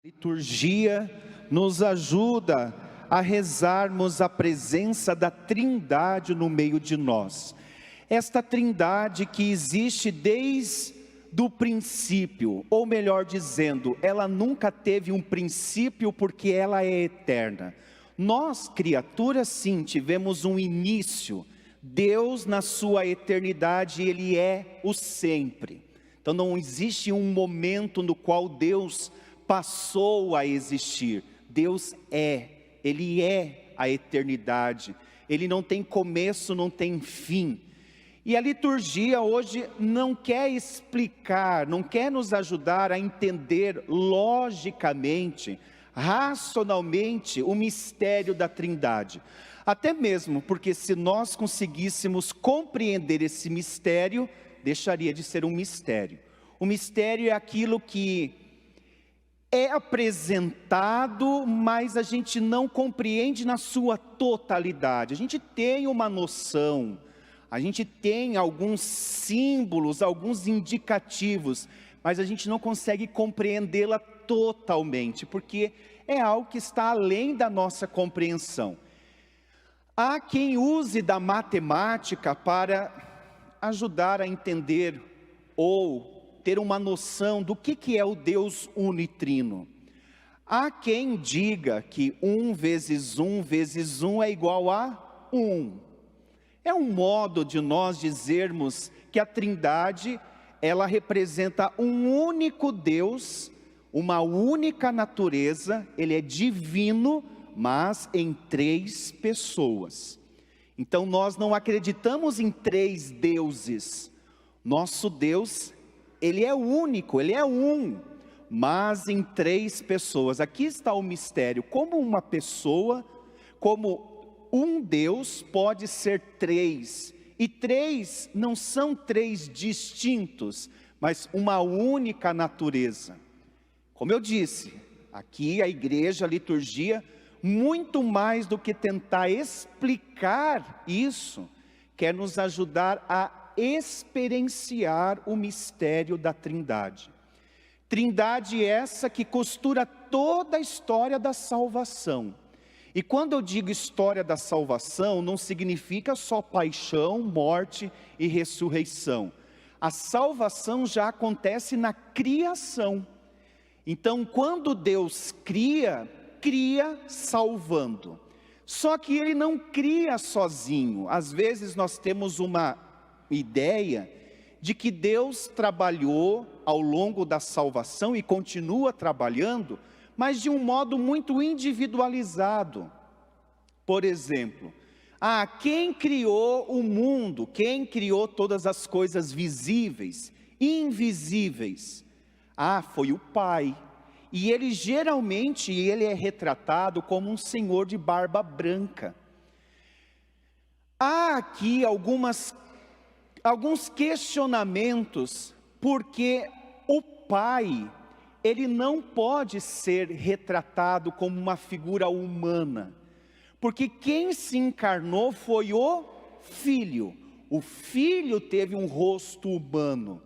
Liturgia nos ajuda a rezarmos a presença da Trindade no meio de nós. Esta Trindade que existe desde o princípio, ou melhor dizendo, ela nunca teve um princípio porque ela é eterna. Nós, criaturas, sim, tivemos um início. Deus, na sua eternidade, Ele é o sempre. Então não existe um momento no qual Deus passou a existir. Deus Ele é a eternidade. Ele não tem começo, não tem fim. E a liturgia hoje não quer explicar, não quer nos ajudar a entender logicamente, racionalmente o mistério da Trindade. Até mesmo porque se nós conseguíssemos compreender esse mistério, deixaria de ser um mistério. O mistério é aquilo que é apresentado, mas a gente não compreende na sua totalidade. A gente tem uma noção, a gente tem alguns símbolos, alguns indicativos, mas a gente não consegue compreendê-la totalmente, porque é algo que está além da nossa compreensão. Há quem use da matemática para ajudar a entender ou ter uma noção do que é o Deus unitrino. Há quem diga que 1 vezes 1 vezes 1 é igual a 1. É um modo de nós dizermos que a Trindade, ela representa um único Deus, uma única natureza, Ele é divino, mas em 3 pessoas. Então nós não acreditamos em 3 deuses. Nosso Deus, Ele é único, Ele é um, mas em 3 pessoas. Aqui está o mistério, como uma pessoa, como um Deus pode ser 3, e 3 não são 3 distintos, mas uma única natureza. Como eu disse, aqui a igreja, a liturgia, muito mais do que tentar explicar isso, quer nos ajudar a experienciar o mistério da Trindade. Trindade essa que costura toda a história da salvação. E quando eu digo história da salvação, não significa só paixão, morte e ressurreição. A salvação já acontece na criação. Então, quando Deus cria salvando. Só que Ele não cria sozinho. Às vezes nós temos uma ideia de que Deus trabalhou ao longo da salvação e continua trabalhando, mas de um modo muito individualizado. Por exemplo, quem criou o mundo? Quem criou todas as coisas visíveis, invisíveis? Foi o Pai. E Ele geralmente é retratado como um senhor de barba branca. Há aqui alguns questionamentos, porque o Pai, Ele não pode ser retratado como uma figura humana, porque quem se encarnou foi o Filho. O Filho teve um rosto humano.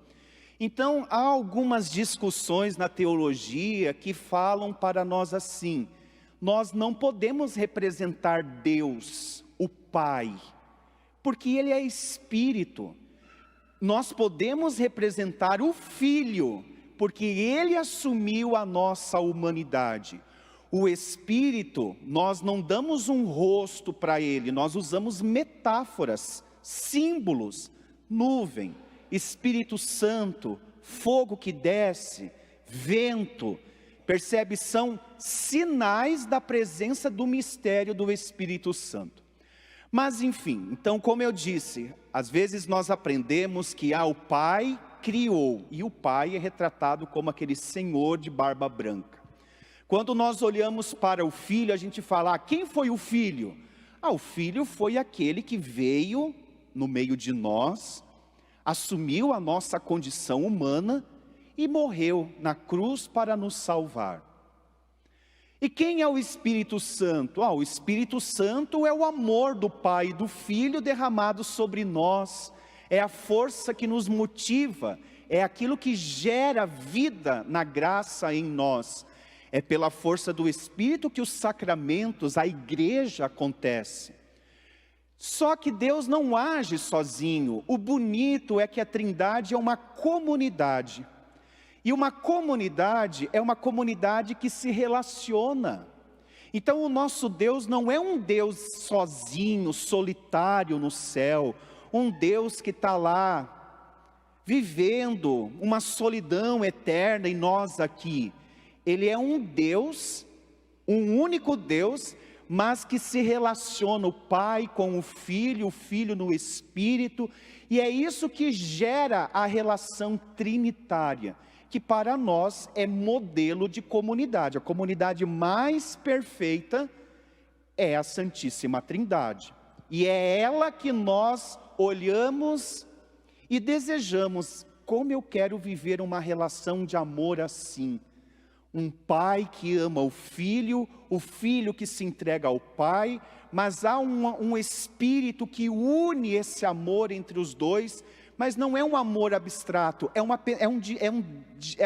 Então há algumas discussões na teologia que falam para nós assim: nós não podemos representar Deus, o Pai, porque Ele é Espírito. Nós podemos representar o Filho, porque Ele assumiu a nossa humanidade. O Espírito, nós não damos um rosto para Ele, nós usamos metáforas, símbolos, nuvem, Espírito Santo, fogo que desce, vento, percebe? São sinais da presença do mistério do Espírito Santo. Mas enfim, então como eu disse, às vezes nós aprendemos que o Pai criou, e o Pai é retratado como aquele senhor de barba branca. Quando nós olhamos para o Filho, a gente fala, quem foi o Filho? O Filho foi aquele que veio no meio de nós, assumiu a nossa condição humana e morreu na cruz para nos salvar. E quem é o Espírito Santo? O Espírito Santo é o amor do Pai e do Filho derramado sobre nós, é a força que nos motiva, é aquilo que gera vida na graça em nós. É pela força do Espírito que os sacramentos, a igreja acontece. Só que Deus não age sozinho. O bonito é que a Trindade é uma comunidade. E uma comunidade é uma comunidade que se relaciona. Então o nosso Deus não é um Deus sozinho, solitário no céu. Um Deus que está lá, vivendo uma solidão eterna e nós aqui. Ele é um Deus, um único Deus, mas que se relaciona o Pai com o Filho no Espírito, e é isso que gera a relação trinitária, que para nós é modelo de comunidade. A comunidade mais perfeita é a Santíssima Trindade, e é ela que nós olhamos e desejamos. Como eu quero viver uma relação de amor assim. Um pai que ama o filho que se entrega ao pai, mas há um espírito que une esse amor entre os dois, mas não é um amor abstrato, é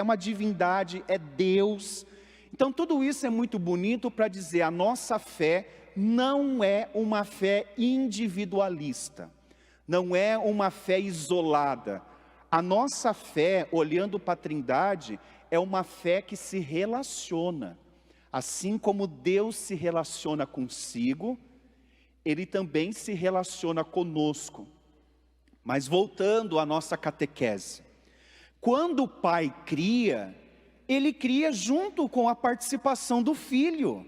uma divindade, é Deus. Então tudo isso é muito bonito para dizer, a nossa fé não é uma fé individualista, não é uma fé isolada. A nossa fé, olhando para a Trindade, é uma fé que se relaciona. Assim como Deus se relaciona consigo, Ele também se relaciona conosco. Mas voltando à nossa catequese, quando o Pai cria, Ele cria junto com a participação do Filho.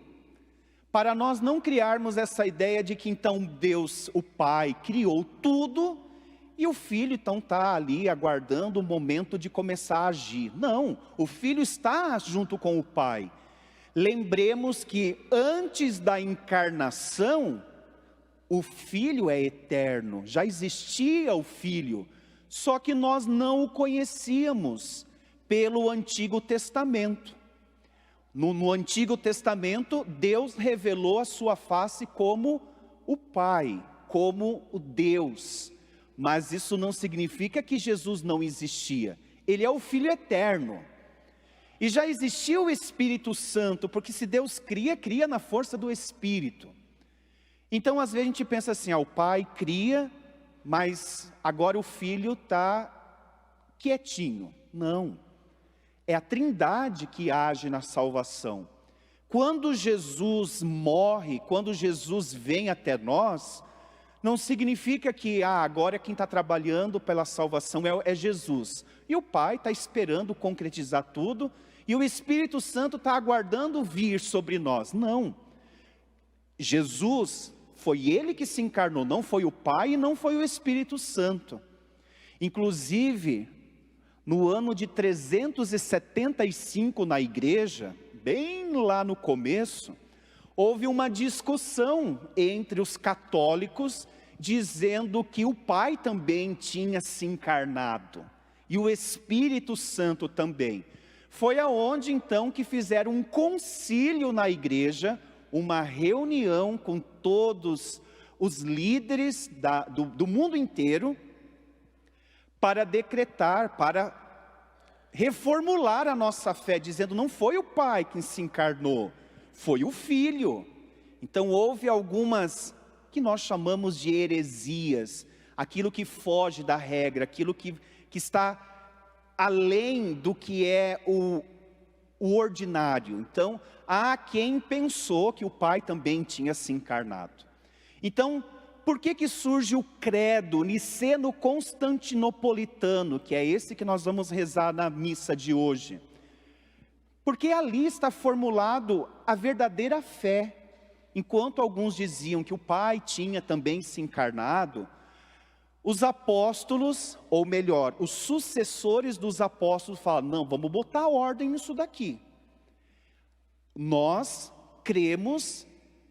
Para nós não criarmos essa ideia de que então Deus, o Pai, criou tudo, e o Filho então está ali aguardando o momento de começar a agir. Não, o Filho está junto com o Pai. Lembremos que antes da encarnação, o Filho é eterno, já existia o Filho, só que nós não o conhecíamos pelo Antigo Testamento. No Antigo Testamento, Deus revelou a sua face como o Pai, como o Deus. Mas isso não significa que Jesus não existia. Ele é o Filho eterno. E já existia o Espírito Santo, porque se Deus cria, cria na força do Espírito. Então às vezes a gente pensa assim, o Pai cria, mas agora o Filho está quietinho. Não, é a Trindade que age na salvação. Quando Jesus morre, quando Jesus vem até nós, não significa que agora quem está trabalhando pela salvação é Jesus. E o Pai está esperando concretizar tudo, e o Espírito Santo está aguardando vir sobre nós. Não, Jesus, foi Ele que se encarnou, não foi o Pai e não foi o Espírito Santo. Inclusive, no ano de 375 na igreja, bem lá no começo, houve uma discussão entre os católicos, dizendo que o Pai também tinha se encarnado, e o Espírito Santo também. Foi aonde então que fizeram um concílio na igreja, uma reunião com todos os líderes do mundo inteiro, para decretar, para reformular a nossa fé, dizendo, não foi o Pai quem se encarnou, foi o Filho. Então houve algumas que nós chamamos de heresias, aquilo que foge da regra, aquilo que está além do que é o ordinário. Então há quem pensou que o Pai também tinha se encarnado. Então, por que surge o credo niceno-constantinopolitano, que é esse que nós vamos rezar na missa de hoje? Porque ali está formulado a verdadeira fé. Enquanto alguns diziam que o Pai tinha também se encarnado, os apóstolos, ou melhor, os sucessores dos apóstolos falam, não, vamos botar ordem nisso daqui. Nós cremos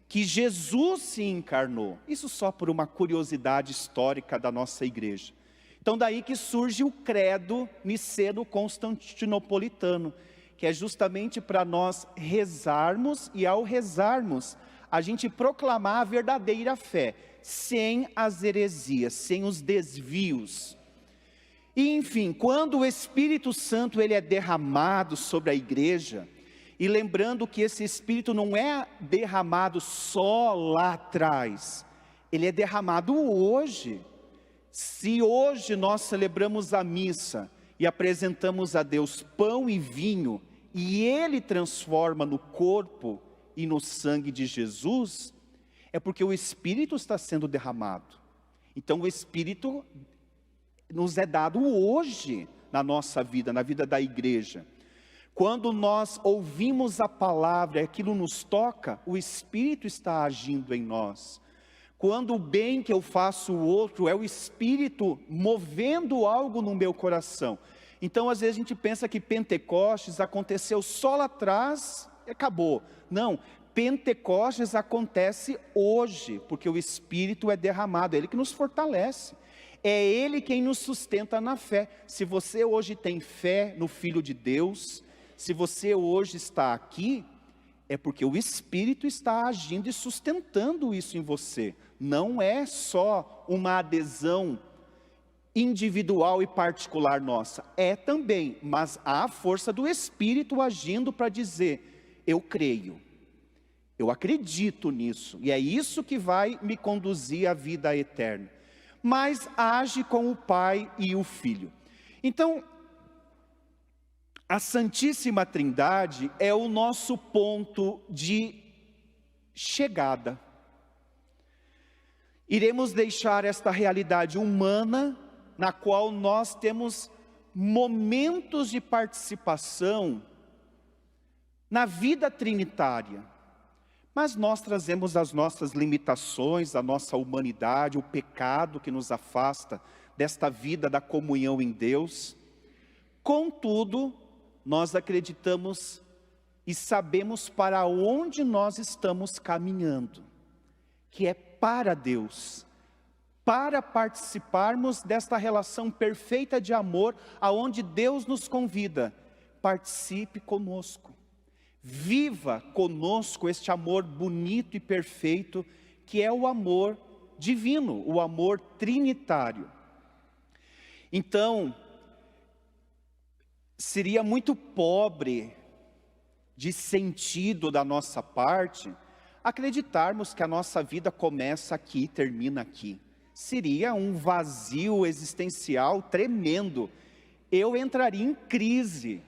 que Jesus se encarnou. Isso só por uma curiosidade histórica da nossa igreja. Então daí que surge o credo niceno-constantinopolitano, que é justamente para nós rezarmos, e ao rezarmos, a gente proclamar a verdadeira fé, sem as heresias, sem os desvios. E enfim, quando o Espírito Santo ele é derramado sobre a igreja, E lembrando que esse Espírito não é derramado só lá atrás, ele é derramado hoje. Se hoje nós celebramos a missa e apresentamos a Deus pão e vinho, e Ele transforma no corpo e no sangue de Jesus, é porque o Espírito está sendo derramado. Então o Espírito nos é dado hoje na nossa vida, na vida da igreja. Quando nós ouvimos a palavra e aquilo nos toca, o Espírito está agindo em nós. Quando o bem que eu faço o outro, é o Espírito movendo algo no meu coração. Então às vezes a gente pensa que Pentecostes aconteceu só lá atrás e acabou. Não, Pentecostes acontece hoje, porque o Espírito é derramado, é Ele que nos fortalece. É Ele quem nos sustenta na fé. Se você hoje tem fé no Filho de Deus, se você hoje está aqui, é porque o Espírito está agindo e sustentando isso em você. Não é só uma adesão individual e particular nossa. É também, mas há a força do Espírito agindo para dizer, eu creio, eu acredito nisso. E é isso que vai me conduzir à vida eterna. Mas age com o Pai e o Filho. Então, a Santíssima Trindade é o nosso ponto de chegada. Iremos deixar esta realidade humana, na qual nós temos momentos de participação na vida trinitária. Mas nós trazemos as nossas limitações, a nossa humanidade, o pecado que nos afasta desta vida da comunhão em Deus. Contudo, nós acreditamos e sabemos para onde nós estamos caminhando, que é para Deus, para participarmos desta relação perfeita de amor, aonde Deus nos convida, participe conosco, viva conosco este amor bonito e perfeito, que é o amor divino, o amor trinitário. Então, seria muito pobre de sentido da nossa parte acreditarmos que a nossa vida começa aqui e termina aqui. Seria um vazio existencial tremendo. Eu entraria em crise.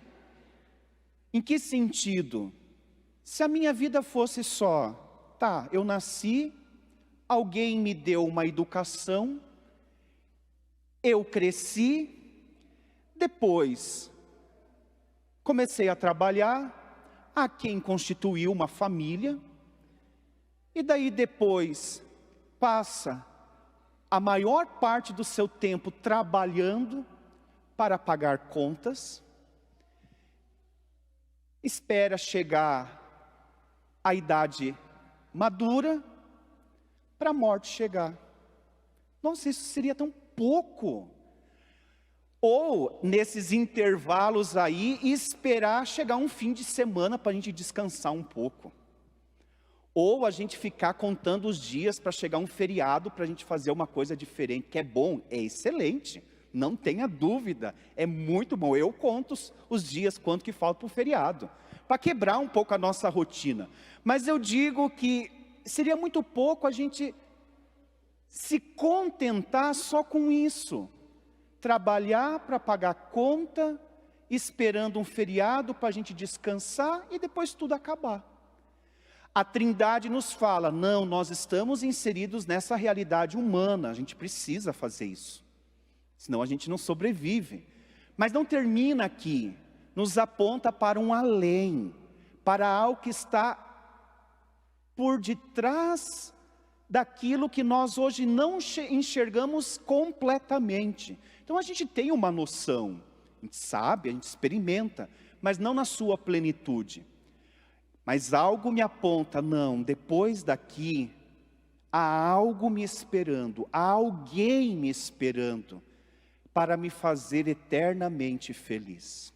Em que sentido? Se a minha vida fosse só, tá, eu nasci, alguém me deu uma educação, eu cresci, depois comecei a trabalhar, há quem constituiu uma família, e daí depois passa a maior parte do seu tempo trabalhando para pagar contas, espera chegar a idade madura para a morte chegar. Nossa, isso seria tão pouco. Ou, nesses intervalos aí, esperar chegar um fim de semana para a gente descansar um pouco. Ou a gente ficar contando os dias para chegar um feriado para a gente fazer uma coisa diferente, que é bom, é excelente, não tenha dúvida, é muito bom. Eu conto os dias, quanto que falta para o feriado, para quebrar um pouco a nossa rotina. Mas eu digo que seria muito pouco a gente se contentar só com isso. Trabalhar para pagar conta, esperando um feriado para a gente descansar e depois tudo acabar. A Trindade nos fala, não, nós estamos inseridos nessa realidade humana, a gente precisa fazer isso, senão a gente não sobrevive. Mas não termina aqui, nos aponta para um além, para algo que está por detrás daquilo que nós hoje não enxergamos completamente. Então a gente tem uma noção, a gente sabe, a gente experimenta, mas não na sua plenitude. Mas algo me aponta, não, depois daqui, há algo me esperando, há alguém me esperando, para me fazer eternamente feliz.